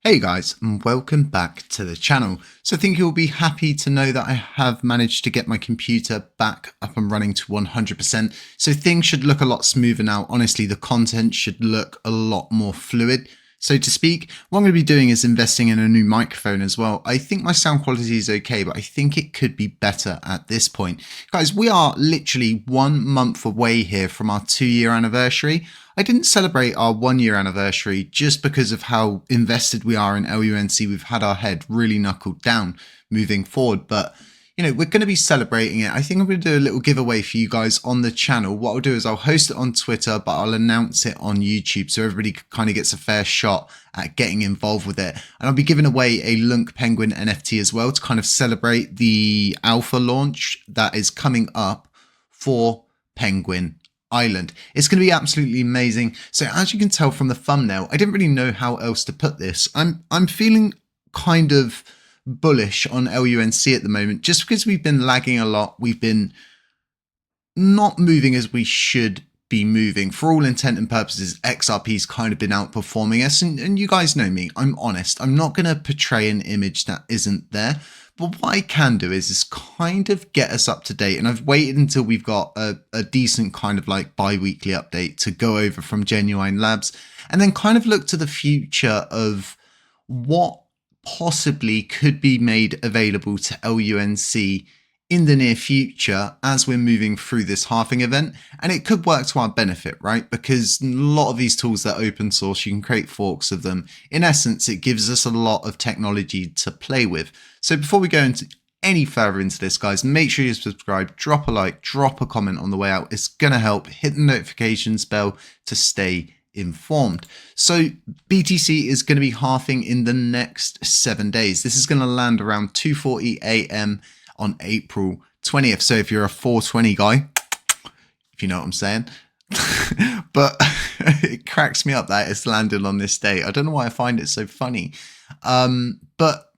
Hey guys, and welcome back to the channel. So I think you'll be happy to know that I have managed to get my computer back up and running to 100%. So things should look a lot smoother now. Honestly, the content should look a lot more fluid, so to speak. What I'm going to be doing is investing in a new microphone as well. I think my sound quality is okay, but I think it could be better at this point. Guys, we are literally 1 month away here from our 2-year anniversary. I didn't celebrate our 1-year anniversary just because of how invested we are in LUNC. We've had our head really knuckled down moving forward, but you know, we're going to be celebrating it. I think I'm going to do a little giveaway for you guys on the channel. What I'll do is I'll host it on Twitter, but I'll announce it on YouTube so everybody kind of gets a fair shot at getting involved with it. And I'll be giving away a LUNC Penguin NFT as well to kind of celebrate the alpha launch that is coming up for Penguin Island. It's going to be absolutely amazing. So as you can tell from the thumbnail, I didn't really know how else to put this. I'm feeling kind of bullish on LUNC at the moment, just because we've been lagging a lot. We've been not moving as we should be moving. For all intent and purposes, XRP's kind of been outperforming us. And you guys know me, I'm honest. I'm not going to portray an image that isn't there. But what I can do is kind of get us up to date. And I've waited until we've got a decent kind of like bi-weekly update to go over from Genuine Labs, and then kind of look to the future of what possibly could be made available to LUNC in the near future as we're moving through this halving event. And it could work to our benefit, right? Because a lot of these tools that are open source, you can create forks of them. In essence, it gives us a lot of technology to play with. So before we go into any further into this, guys, make sure you subscribe, drop a like, drop a comment on the way out. It's going to help. Hit the notifications bell to stay informed. So BTC is going to be halving in the next 7 days. This is going to land around 2:40 a.m. on April 20th. So if you're a 420 guy, if you know what I'm saying, but it cracks me up that it's landed on this day. I don't know why I find it so funny. But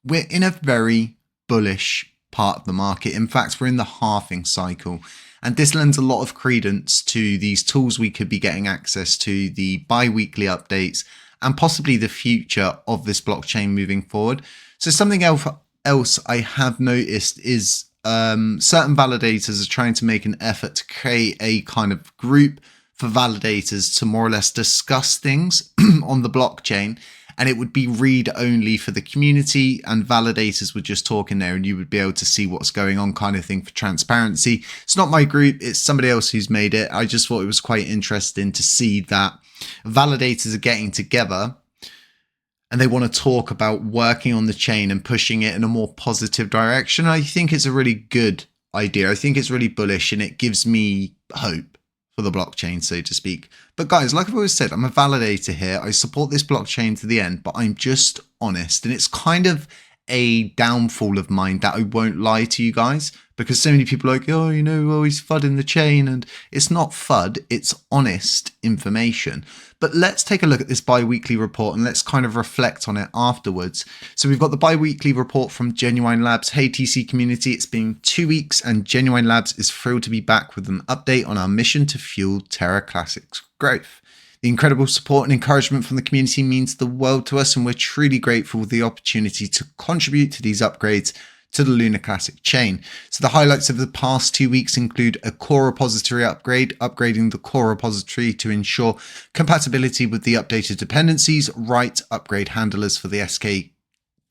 we're in a very bullish part of the market. In fact, we're in the halving cycle. And this lends a lot of credence to these tools we could be getting access to, the bi-weekly updates, and possibly the future of this blockchain moving forward. So something else I have noticed is certain validators are trying to make an effort to create a kind of group for validators to more or less discuss things on the blockchain. And it would be read only for the community, and validators would just talk in there and you would be able to see what's going on, kind of thing, for transparency. It's not my group, it's somebody else who's made it. I just thought it was quite interesting to see that validators are getting together and they want to talk about working on the chain and pushing it in a more positive direction. I think it's a really good idea. I think it's really bullish and it gives me hope for the blockchain, so to speak. But guys, like I've always said, I'm a validator here. I support this blockchain to the end, but I'm just honest. And it's kind of a downfall of mine that I won't lie to you guys, because so many people are like, oh, you know, oh, he's fudding the chain. And it's not FUD, it's honest information. But let's take a look at this bi-weekly report and let's kind of reflect on it afterwards. So we've got the bi-weekly report from Genuine Labs. Hey TC community, it's been 2 weeks and Genuine Labs is thrilled to be back with an update on our mission to fuel Terra Classic's growth. The incredible support and encouragement from the community means the world to us, and we're truly grateful for the opportunity to contribute to these upgrades to the Luna Classic chain. So the highlights of the past 2 weeks include a core repository upgrade, upgrading the core repository to ensure compatibility with the updated dependencies, right upgrade handlers for the SDK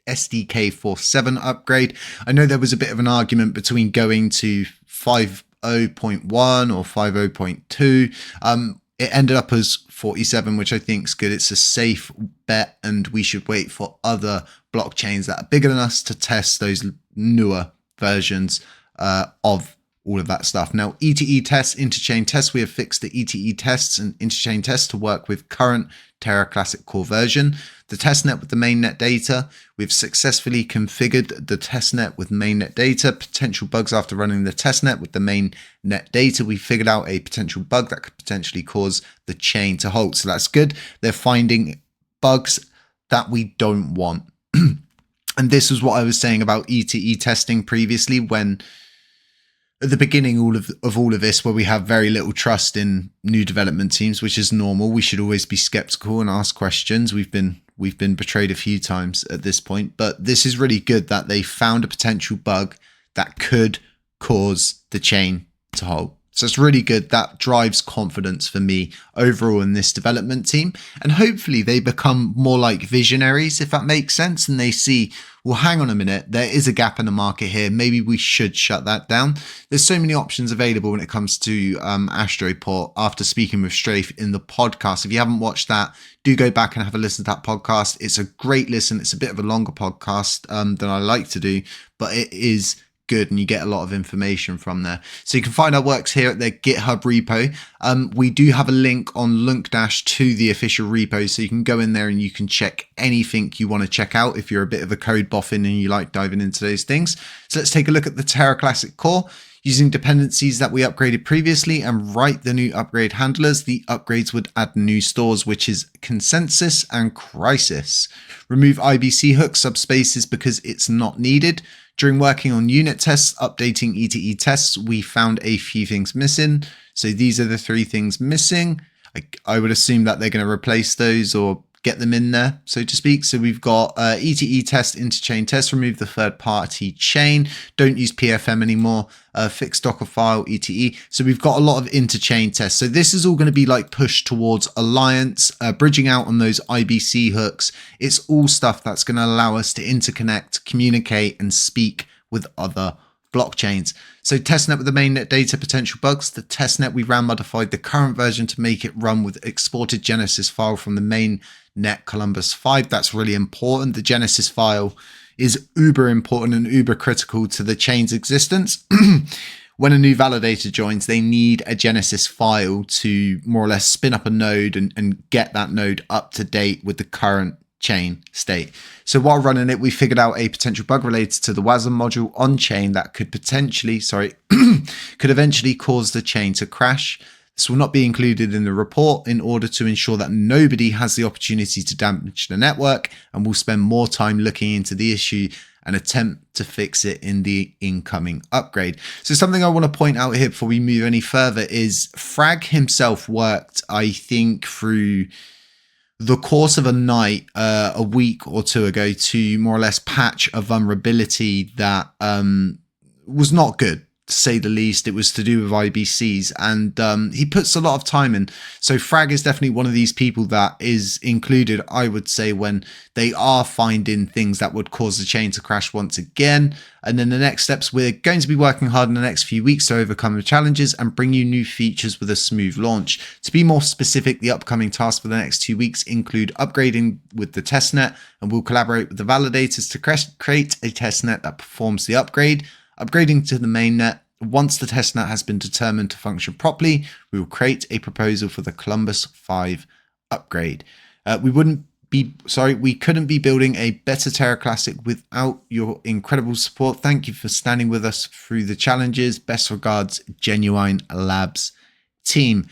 4.7 upgrade. I know there was a bit of an argument between going to 5.0.1 or 5.0.2. It ended up as 47, which I think is good. It's a safe bet, and we should wait for other blockchains that are bigger than us to test those newer versions of all of that stuff. Now, ETE tests, interchain tests, we have fixed the ETE tests and interchain tests to work with current Terra Classic core version. The testnet with the mainnet data, we've successfully configured the testnet with mainnet data. Potential bugs after running the testnet with the mainnet data, we figured out a potential bug that could potentially cause the chain to halt. So that's good. They're finding bugs that we don't want. And this was what I was saying about ETE testing previously, when at the beginning of all of this, where we have very little trust in new development teams, which is normal. We should always be skeptical and ask questions. We've been we've been betrayed a few times at this point, but this is really good that they found a potential bug that could cause the chain to hold. So it's really good. That drives confidence for me overall in this development team. And hopefully they become more like visionaries, if that makes sense. And they see, well, hang on a minute, there is a gap in the market here. Maybe we should shut that down. There's so many options available when it comes to Astroport after speaking with Strafe in the podcast. If you haven't watched that, do go back and have a listen to that podcast. It's a great listen. It's a bit of a longer podcast than I like to do, but it is good and you get a lot of information from there. So you can find our works here at their GitHub repo. We do have a link on LUNC to the official repo, so you can go in there and you can check anything you want to check out if you're a bit of a code boffin and you like diving into those things. So let's take a look at the Terra Classic core. Using dependencies that we upgraded previously and write the new upgrade handlers, the upgrades would add new stores, which is Consensus and Crisis. Remove IBC hook subspaces because it's not needed. During working on unit tests, updating ETE tests, we found a few things missing. So these are the 3 things missing. I would assume that they're going to replace those or get them in there, so to speak. So we've got ETE test, interchain test, remove the third party chain, don't use PFM anymore, fix Docker file, ETE. So we've got a lot of interchain tests. So this is all going to be like pushed towards Alliance, bridging out on those IBC hooks. It's all stuff that's going to allow us to interconnect, communicate, and speak with other blockchains. So testnet with the mainnet data, potential bugs. The testnet, we ran modified the current version to make it run with exported Genesis file from the mainnet Columbus 5. That's really important. The Genesis file is uber important and uber critical to the chain's existence. When a new validator joins, they need a Genesis file to more or less spin up a node and get that node up to date with the current chain state. So while running it, we figured out a potential bug related to the WASM module on chain that could potentially, could eventually cause the chain to crash. This will not be included in the report in order to ensure that nobody has the opportunity to damage the network, and we'll spend more time looking into the issue and attempt to fix it in the incoming upgrade. So something I want to point out here before we move any further is Frag himself worked, I think, through the course of a night, a week or two ago, to more or less patch a vulnerability that was not good, to say the least. It was to do with IBCs, and he puts a lot of time in. So Frag is definitely one of these people that is included, I would say, when they are finding things that would cause the chain to crash once again. And then the next steps, we're going to be working hard in the next few weeks to overcome the challenges and bring you new features with a smooth launch. To be more specific, the upcoming tasks for the next 2 weeks include upgrading with the testnet, and we'll collaborate with the validators to create a testnet that performs the upgrade. Upgrading to the mainnet. Once the testnet has been determined to function properly, we will create a proposal for the Columbus 5 upgrade. We couldn't be building a better Terra Classic without your incredible support. Thank you for standing with us through the challenges. Best regards, Genuine Labs team.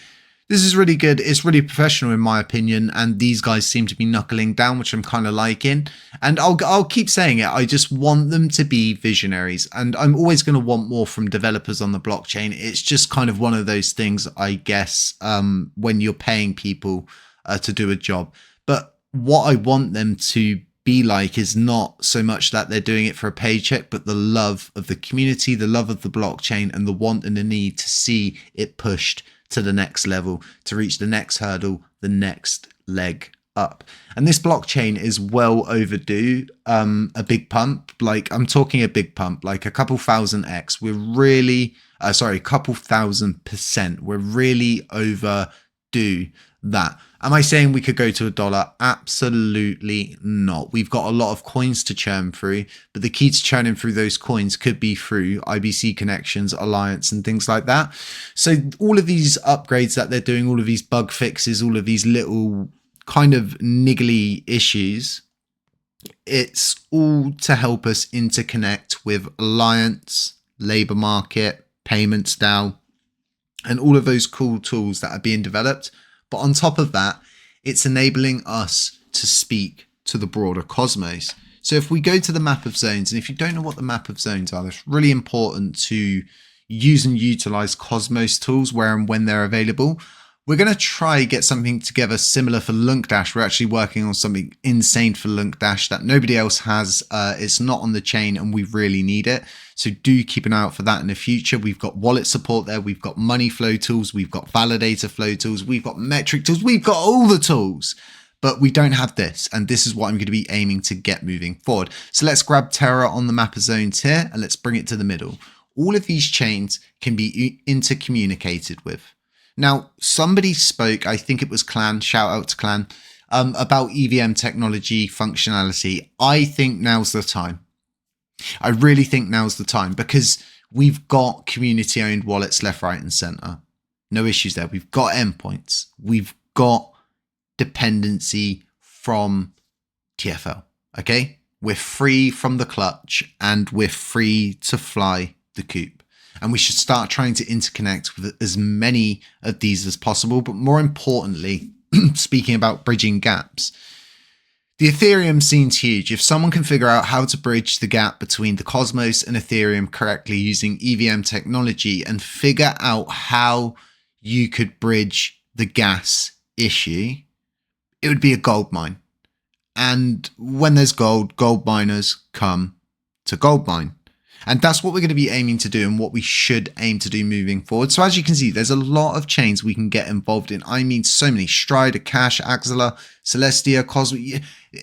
This is really good. It's really professional in my opinion, and these guys seem to be knuckling down, which I'm kind of liking. And I'll keep saying it. I just want them to be visionaries, and I'm always going to want more from developers on the blockchain. It's just kind of one of those things, I guess, when you're paying people to do a job. But what I want them to be like is not so much that they're doing it for a paycheck, but the love of the community, the love of the blockchain, and the want and the need to see it pushed to the next level, to reach the next hurdle, the next leg up. And this blockchain is well overdue a big pump. Like, I'm talking a big pump, like a couple thousand X. We're really, a couple thousand%. We're really overdue that. Am I saying we could go to $1? Absolutely not. We've got a lot of coins to churn through, but the key to churning through those coins could be through IBC connections, Alliance, and things like that. So all of these upgrades that they're doing, all of these bug fixes, all of these little kind of niggly issues, it's all to help us interconnect with Alliance, labor market, payments DAO, and all of those cool tools that are being developed. But on top of that, it's enabling us to speak to the broader cosmos. So if we go to the map of zones, and if you don't know what the map of zones are, it's really important to use and utilize Cosmos tools where and when they're available. We're going to try get something together similar for LUNC Dash. We're actually working on something insane for LUNC Dash that nobody else has. It's not on the chain and we really need it. So do keep an eye out for that in the future. We've got wallet support there. We've got money flow tools. We've got validator flow tools. We've got metric tools. We've got all the tools, but we don't have this. And this is what I'm going to be aiming to get moving forward. So let's grab Terra on the map of zones here and let's bring it to the middle. All of these chains can be intercommunicated with. Now, somebody spoke, I think it was Clan, shout out to Clan, about EVM technology functionality. I think now's the time. I really think now's the time because we've got community owned wallets left, right and center. No issues there. We've got endpoints. We've got dependency from TFL. Okay. We're free from the clutch and we're free to fly the coop. And we should start trying to interconnect with as many of these as possible. But more importantly, speaking about bridging gaps, the Ethereum scene's huge. If someone can figure out how to bridge the gap between the Cosmos and Ethereum correctly using EVM technology and figure out how you could bridge the gas issue, it would be a gold mine. And when there's gold, gold miners come to gold mine. And that's what we're going to be aiming to do and what we should aim to do moving forward. So as you can see, there's a lot of chains we can get involved in. I mean, so many: Strider, Cash, Axela, Celestia, Cosmos.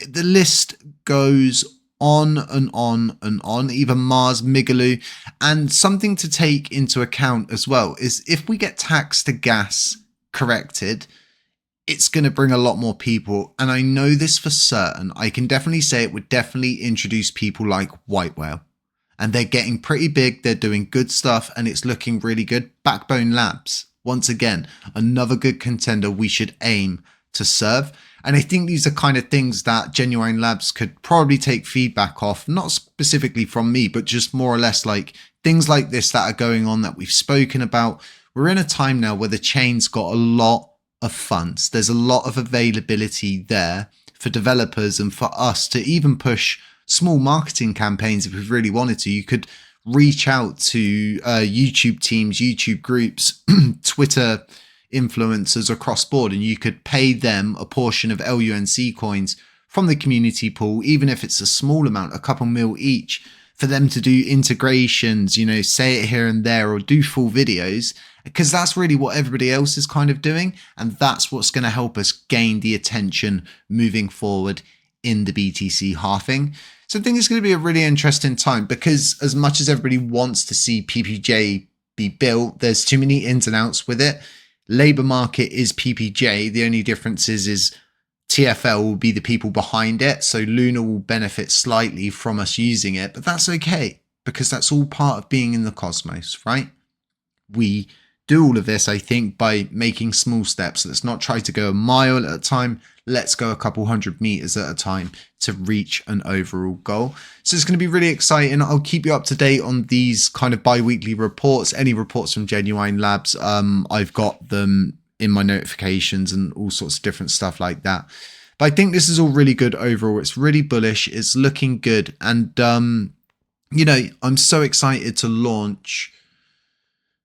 The list goes on and on and on, even Mars, Migaloo. And something to take into account as well is if we get tax to gas corrected, it's going to bring a lot more people. And I know this for certain. I can definitely say it would definitely introduce people like White Whale. And they're getting pretty big. They're doing good stuff and it's looking really good. Backbone Labs, once again, another good contender we should aim to serve. And I think these are kind of things that Genuine Labs could probably take feedback off, not specifically from me, but just more or less like things like this that are going on that we've spoken about. We're in a time now where the chain's got a lot of funds. There's a lot of availability there for developers and for us to even push small marketing campaigns if we really wanted to. You could reach out to YouTube teams, YouTube groups, Twitter influencers across board, and you could pay them a portion of LUNC coins from the community pool, even if it's a small amount, a couple mil each, for them to do integrations, you know, say it here and there or do full videos, because that's really what everybody else is kind of doing. And that's what's going to help us gain the attention moving forward in the BTC halving. So I think it's going to be a really interesting time because as much as everybody wants to see PPJ be built, there's too many ins and outs with it. Labor market is PPJ. The only difference is TFL will be the people behind it. So Luna will benefit slightly from us using it, but that's okay because that's all part of being in the Cosmos, right? We do all of this, I think, by making small steps. Let's not try to go a mile at a time. Let's go a couple hundred meters at a time to reach an overall goal. So it's going to be really exciting. I'll keep you up to date on these kind of bi-weekly reports. Any reports from Genuine Labs, I've got them in my notifications and all sorts of different stuff like that. But I think this is all really good overall. It's really bullish. It's looking good. And, you know, I'm so excited to launch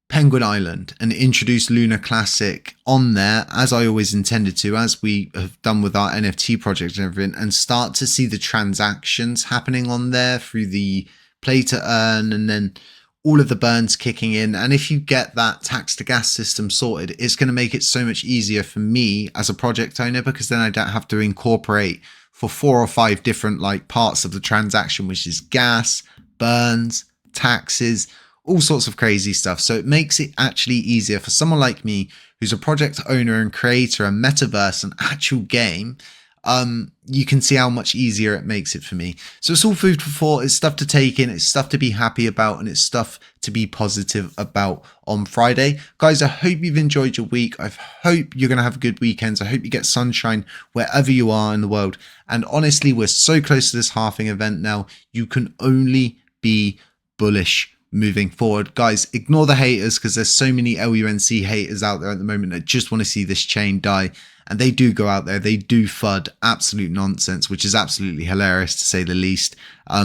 Penguin Island and introduce Lunar Classic on there, as I always intended to, as we have done with our NFT project and everything, and start to see the transactions happening on there through the play to earn and then all of the burns kicking in. And if you get that tax to gas system sorted, it's going to make it so much easier for me as a project owner, because then I don't have to incorporate for 4 or 5 different like parts of the transaction, which is gas, burns, taxes, all sorts of crazy stuff. So it makes it actually easier for someone like me, who's a project owner and creator, a metaverse, an actual game. You can see how much easier it makes it for me. So it's all food for thought. It's stuff to take in. It's stuff to be happy about. And it's stuff to be positive about on Friday. Guys, I hope you've enjoyed your week. I hope you're going to have a good weekend. I hope you get sunshine wherever you are in the world. And honestly, we're so close to this halving event now. You can only be bullish moving forward. Guys, ignore the haters, because there's so many LUNC haters out there at the moment that just want to see this chain die. And they do go out there, they do FUD absolute nonsense, which is absolutely hilarious to say the least,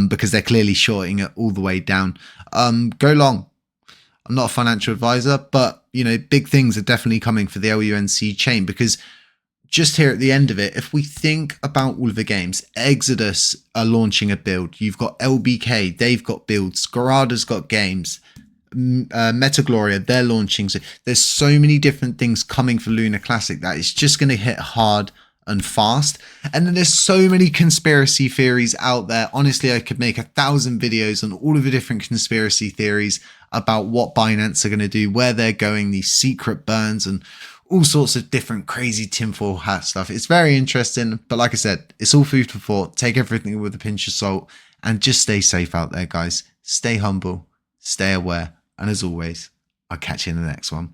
because they're clearly shorting it all the way down. Go long. I'm not a financial advisor, but big things are definitely coming for the LUNC chain, because just here at the end of it, if we think about all of the games, Exodus are launching a build. You've got LBK, they've got builds. Gorada's got games. Metagloria, they're launching. So there's so many different things coming for Lunar Classic that it's just going to hit hard and fast. And then there's so many conspiracy theories out there. Honestly, I could make 1,000 videos on all of the different conspiracy theories about what Binance are going to do, where they're going, these secret burns, and all sorts of different crazy tinfoil hat stuff. It's very interesting, but like I said, it's all food for thought. Take everything with a pinch of salt and just stay safe out there, guys. Stay humble, stay aware, and as always, I'll catch you in the next one.